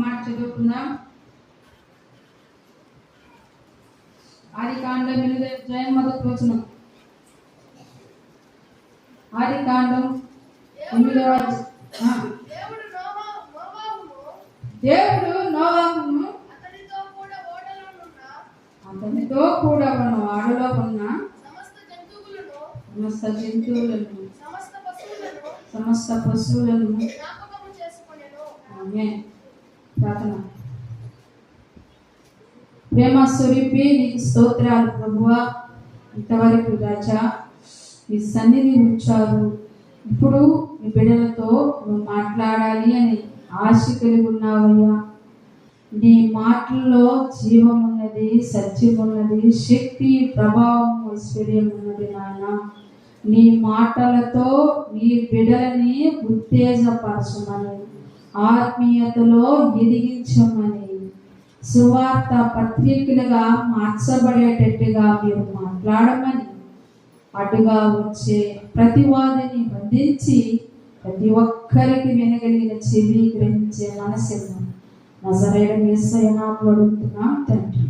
మాట చదువుకుందాం. ఆదికాండం 8వ అధ్యాయం మొదటి వచనం. ఆదికాండం 8వ దేవుడు నోవాహును అతనితో కూడా ఉన్న వాడలో ఉన్న సమస్త జంతువులను సమస్త పశువులను ఆమేన్. ప్రార్థన. ప్రేమ స్వరూపి నీకు స్తోత్రాలు ప్రభువా. ఇంతవరకు రాజా మీ సన్నిధి ఉంచారు. ఇప్పుడు మీ బిడ్డలతో నువ్వు మాట్లాడాలి అని ఆశ కలిగి ఉన్నావయ్యా. నీ మాటల్లో జీవం ఉన్నది, సత్యం ఉన్నది, శక్తి, ప్రభావం, ఐశ్వర్యం ఉన్నది నాయన. నీ మాటలతో నీ బిడ్డలని ఉత్తేజపరచమని, ఆత్మీయతలో ఎదిగించమని, సువార్త పత్రికలుగా మార్చబడేటట్టుగా మీరు మాట్లాడమని, అటుగా వచ్చే ప్రతివాదిని బంధించి ప్రతి ఒక్కరికి వినగలిగిన చెవి గ్రహించే మనసును నజరేయుడైన యేసయ్య నామములో అడుగుతున్నాం తండ్రి.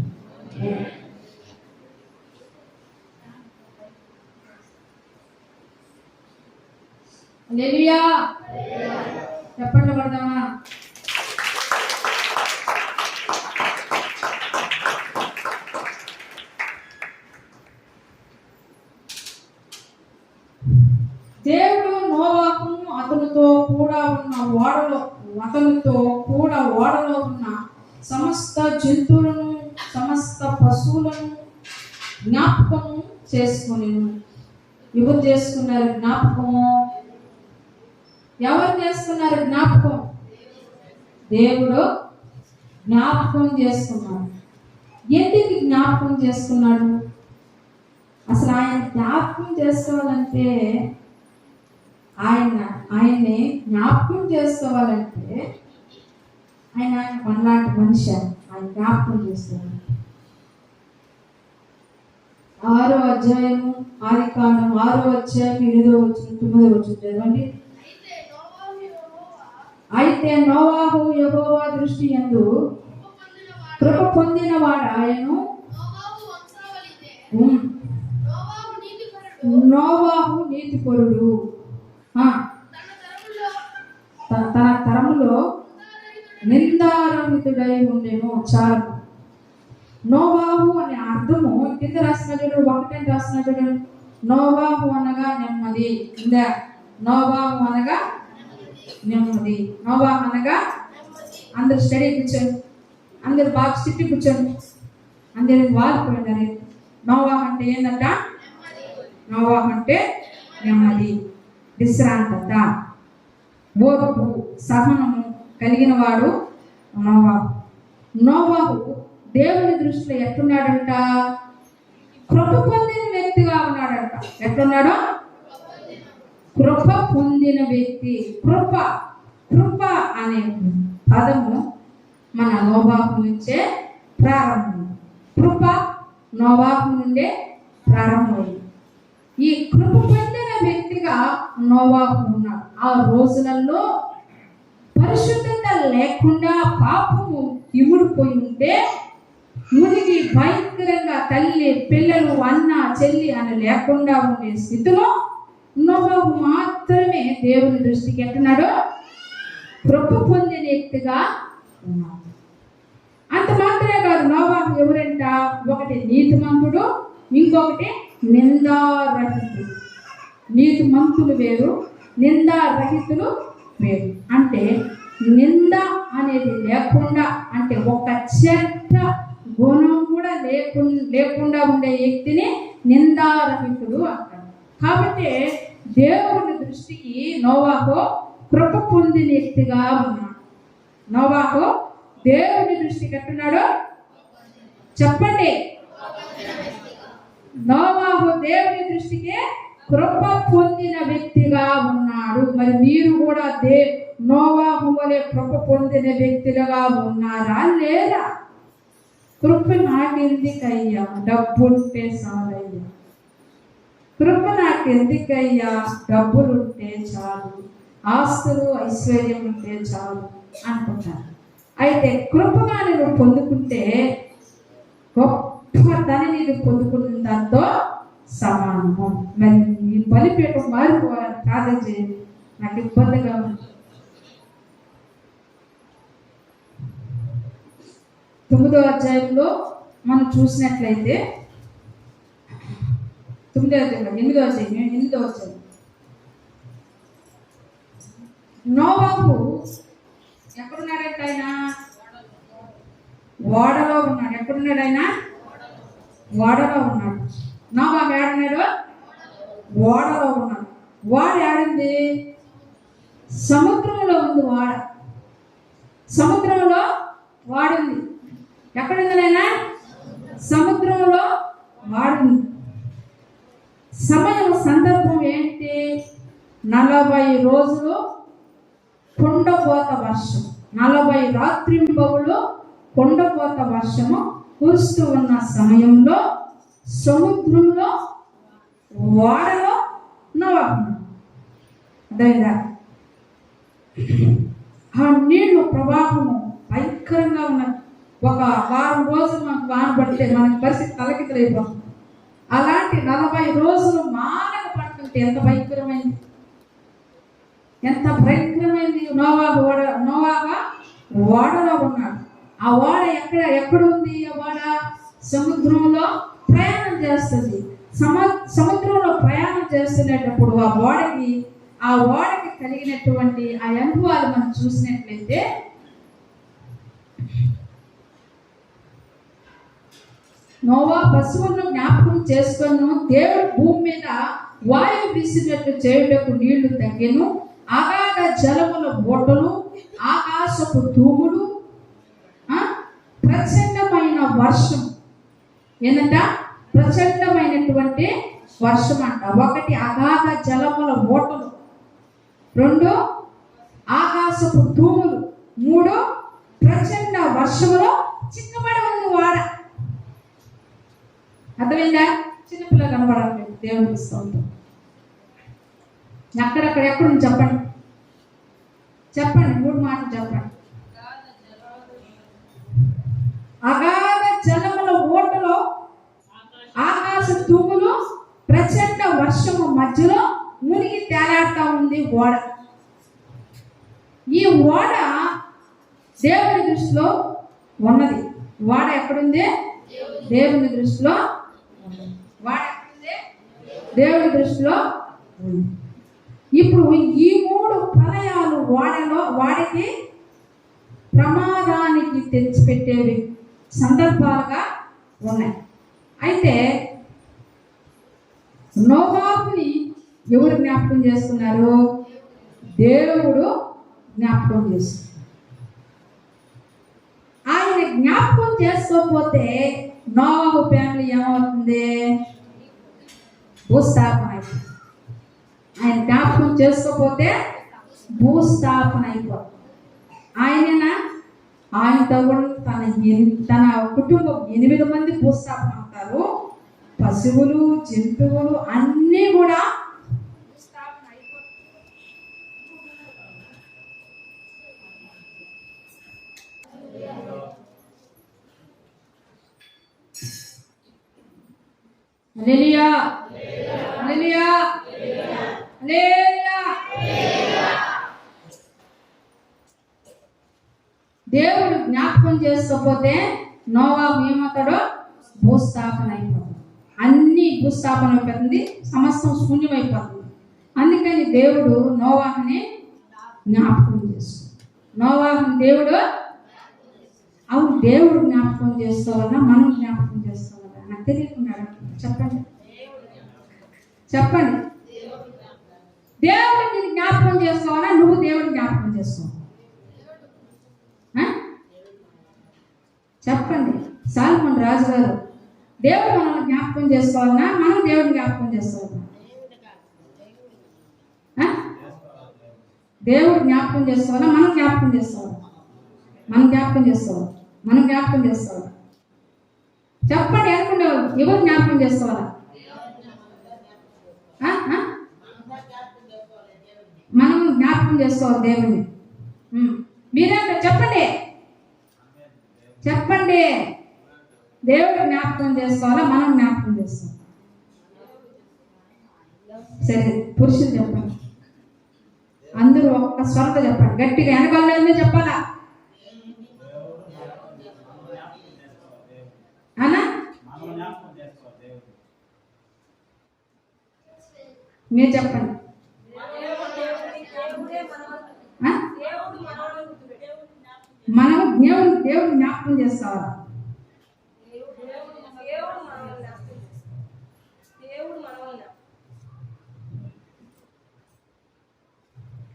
హల్లెలూయా. చెప్పండి పడదామా? దేవుడు నోవాహును అతనితో కూడా ఓడలో ఉన్న సమస్త జంతువులను సమస్త పశువులను జ్ఞాపకము చేసుకుని ఎవరు చేసుకున్నారు జ్ఞాపకము? ఎవరు చేసుకున్నారు జ్ఞాపకం? దేవుడు జ్ఞాపకం చేసుకున్నాడు. ఎందుకు జ్ఞాపకం చేసుకున్నాడు? అసలు ఆయన జ్ఞాపకం చేసుకోవాలంటే ఆయన్ని జ్ఞాపకం చేసుకోవాలంటే ఆయన మనలాంటి మనిషి. ఆయన జ్ఞాపకం చేసుకోవాలి. 6వ అధ్యాయము ఆదికాండం 6వ అధ్యాయం 8వ వచనం 9వ వచనం చదవండి. అయితే నోవాహు యెహోవా దృష్టి యందు కృప పొందిన వాడాయను. నోవాహు నీతిపరుడు. తన తరములో నిందారహితుడై ఉండేను. చాలు. నోవాహు అనే అర్థము కింద రాసిన చూడు, 1 రాసిన చూడు. నోవాహు అనగా నెమ్మది. నోవాహు అనగా నెమ్మది. నోవాహు అనగా అందరు స్టడీ కూర్చోండి, అందరు బాక్స్ చుట్టి కూర్చోండి, అందరు వారిపోయినారు. నోవాహు అంటే ఏంటంట? నోవాహు అంటే నెమ్మది, విశ్రాంతత, ఓర్పు, సహనము కలిగిన వాడు నోవాహు. నోవాహు దేవుని దృష్టిలో ఎట్లున్నాడంట? కృప పొందిన వ్యక్తిగా ఉన్నాడంట. ఎట్లున్నాడు? కృప పొందిన వ్యక్తి. కృప అనే పదము మన నోవాహు నుంచే ప్రారంభం. కృప నోవాహు నుండే ప్రారంభమైంది. ఈ కృప పొందిన వ్యక్తిగా నోవాహు ఉన్నాడు. ఆ రోజులలో పరిశుద్ధత లేకుండా పాపము ఇముడిపోయి ఉంటే మునిగి భయంకరంగా తల్లి పిల్లలు అన్న చెల్లి అని లేకుండా ఉండే స్థితిలో నోవాహు మాత్రమే దేవుని దృష్టికి ఎట్టున్నాడు? కృప పొందిన వ్యక్తిగా ఉన్నాడు. అంత మాత్రమే కాదు, నోవాహు ఎవరంట? ఒకటి నీతిమంతుడు, ఇంకొకటి నిందారహితుడు. నీతిమంతులు వేరు, నిందారహితులు వేరు. అంటే నింద అనేది లేకుండా, అంటే ఒక చెడ్డ గుణం కూడా లేకుండా ఉండే వ్యక్తిని నిందారహితుడు అంటారు. కాబట్టి దేవుని దృష్టికి నోవాహు కృప పొందిన వ్యక్తిగా ఉన్నాడు. నోవాహు దేవుని దృష్టికి ఎట్టున్నాడు? చెప్పండి. నోవాహు దేవుని దృష్టికి కృప పొందిన వ్యక్తిగా ఉన్నాడు. మరి మీరు కూడా నోవాహు వలె కృప పొందిన వ్యక్తులుగా ఉన్నారా లేదా? కృప నాకెందుకయ్యా, డబ్బుంటే చాలయ్యా. కృప నాకెందుకయ్యా, డబ్బులుంటే చాలు, ఆస్తులు ఐశ్వర్యం ఉంటే చాలు అనుకుంటారు. అయితే కృపగా నువ్వు పొందుకుంటే గొప్ప దానిని నువ్వు పొందుకున్న దాంతో సమానము. మరి ఈ బలిపీఠం మారిపోవాలని ప్రార్థన చేయండి. నాకు ఇబ్బందిగా ఉంది. 9వ అధ్యాయంలో మనం చూసినట్లయితే 9వ అధ్యాయం 8వ అధ్యాయం నోవాహు ఎక్కడున్నాడంటే ఆయన ఓడలో ఉన్నాడు. ఎక్కడున్నాడు ఆయన? ఓడలో ఉన్నాడు. నోవాహు ఏడున్నాడు? ఓడలో ఉన్నాడు. ఓడ ఏడుంది? సముద్రంలో ఉంది ఓడ. సముద్రంలో వాడింది. ఎక్కడుంది నాయనా? సముద్రంలో వాడింది. సమయం సందర్భం ఏంటి? 40 రోజులు కొండపోత వర్షం, 40 రాత్రింబవులు కొండపోత వర్షము కురుస్తూ ఉన్న సమయంలో సముద్రంలో ఓడలో నోవాహు. అదేవిధంగా ఆ నీళ్లు ప్రవాహము భయంకరంగా ఉన్నది. ఒక వారం రోజులు మనకు వాన పడితే మనకి పరిస్థితి తలకిందులైపోతుంది. అలాంటి 40 రోజులు మానక పడుతుంటే ఎంత భయంకరమైంది, ఎంత భయంకరమైంది. నోవాహు ఓడలో ఉన్నాడు. ఆ ఓడ ఎక్కడ ఉంది? ఆ ఓడ సముద్రంలో ప్రయాణం చేస్తుంది. సముద్రంలో ప్రయాణం చేస్తున్నప్పుడు ఆ ఓడకి కలిగినటువంటి ఆ అనుభవాలు మనం చూసినట్లయితే నోవా పశువులను జ్ఞాపకం చేసుకొను, దేవుడు భూమి మీద వాయువు వీసినట్లు చేయుటకు నీళ్లు తగ్గెను, అగాధ జలముల బోటలు, ఆకాశపు తూములు, ప్రచండమైన వర్షం. ఏంటంట? ప్రచండమైనటువంటి వర్షం అంట. 1 అగాధ జలముల బోటలు, 2 ఆకాశపు తూములు, 3 ప్రచండ వర్షములో చిక్కబడి ఉంది వాడ. అర్థమైందా? చిన్నపిల్లలు కనబడాలి. దేవునికి ఇస్తూ ఉంటాం. ఎక్కడ చెప్పండి 3 మాటలు చెప్పండి. అగాధ జలముల ఓటలో ఆకాశ తూములు, ప్రచండ వర్షము మధ్యలో మునిగి తేలాడుతూ ఉంది ఓడ. ఈ ఓడ దేవుని దృష్టిలో ఉన్నది. ఓడ ఎక్కడుంది? దేవుని దృష్టిలో ఉన్నది. ఓడ ఎక్కడుంది? దేవుని దృష్టిలో ఉంది. ఇప్పుడు ఈ 3 ప్రళయాలు వాడికి ప్రమాదానికి తెచ్చిపెట్టేవి సందర్భాలుగా ఉన్నాయి. అయితే నోవాహుని ఎవరు జ్ఞాపకం చేస్తున్నారు? దేవుడు జ్ఞాపకం చేస్తున్నారు. ఆయన జ్ఞాపకం చేసుకోకపోతే నోవాహు ఫ్యామిలీ ఏమవుతుంది? భూస్థాపన అయిపోతుంది. ఆయన జ్ఞాపకం చేసుకోకపోతే భూస్థాపన అయిపోతుంది. ఆయనతో కూడా తన కుటుంబం 8 మంది భూస్థాపన అవుతారు. పశువులు, జంతువులు అన్నీ కూడా భూస్థాపన అయిపోతాయి. హల్లెలూయా, హల్లెలూయా, హల్లెలూయా. దేవుడు జ్ఞాపకం చేసుకోకపోతే నోవాహు ఏమవుతాడో? భూస్థాపన అయిపోతుంది. అన్ని భూస్థాపన అయిపోతుంది, సమస్తం శూన్యమైపోతుంది. అందుకని దేవుడు నోవాహుని జ్ఞాపకం చేస్తాడు. నోవాహుని దేవుడు జ్ఞాపకం చేసుకోవాలన్నా మనం జ్ఞాపకం చేసుకోవాలా? నాకు తెలియకున్నాడు. చెప్పండి దేవుడిని జ్ఞాపకం చేసుకోవాలా? నువ్వు దేవుడిని జ్ఞాపకం చేసుకోవాలి. చెప్పండి. సాల్మన్ రాజు గారు, దేవుడు మనల్ని జ్ఞాపకం చేసుకోవాలన్నా మనం దేవుడిని జ్ఞాపకం చేసుకోవాలన్నా? దేవుడు జ్ఞాపకం చేసుకోవాలా? మనం జ్ఞాపకం చేసుకోవాలి. చెప్పండి. అనుకునేవాళ్ళు ఎవరు జ్ఞాపకం చేసుకోవాలా? మనం జ్ఞాపకం చేసుకోవాలి దేవుడిని. మీరే చెప్పండి. చెప్పండి. దేవుడు జ్ఞాపకం చేసుకోవాలా, మనం జ్ఞాపకం చేసుకోవాలి. సరే, పురుషులు చెప్పండి. అందరూ ఒక్క స్వరత చెప్పండి, గట్టిగా వెనకాల చెప్పాలా అనా? మీరు చెప్పండి. మనం దేవుడు జ్ఞాపకం చేసుకోవాలి.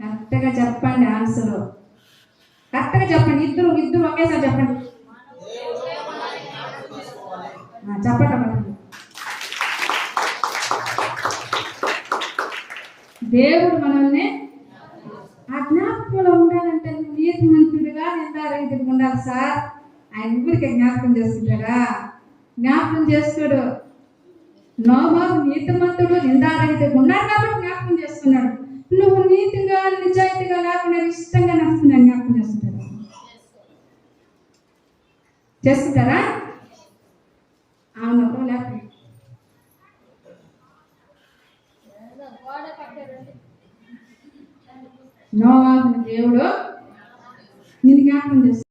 కరెక్ట్గా చెప్పండి, ఆన్సర్ కరెక్ట్గా చెప్పండి. ఇద్దరు ఒకేసారి చెప్పండి. చెప్పండి. దేవుడు మనల్ని ఆ జ్ఞాపకంలో ఉండాలంటే నీతి మంత్రుడిగా నిందారహితుడిగా ఉండాలి సార్. ఆయన ఊరికి జ్ఞాపకం చేసుకుంటాడా? జ్ఞాపకం చేసుకోడు. నోవాహు నీతిమంతుడు నిందారహితుడు ఉన్నాడు కాబట్టి జ్ఞాపకం చేసుకున్నాడు. నువ్వు నీతిగా నిజాయితీగా లేకుండా ఇష్టంగా నడుస్తున్నాను జ్ఞాపకం చేసుకుంటారా? అవును, లేకపోతే నోవాహుని దేవుడు నిన్ను జ్ఞాపకం చేస్తాడు.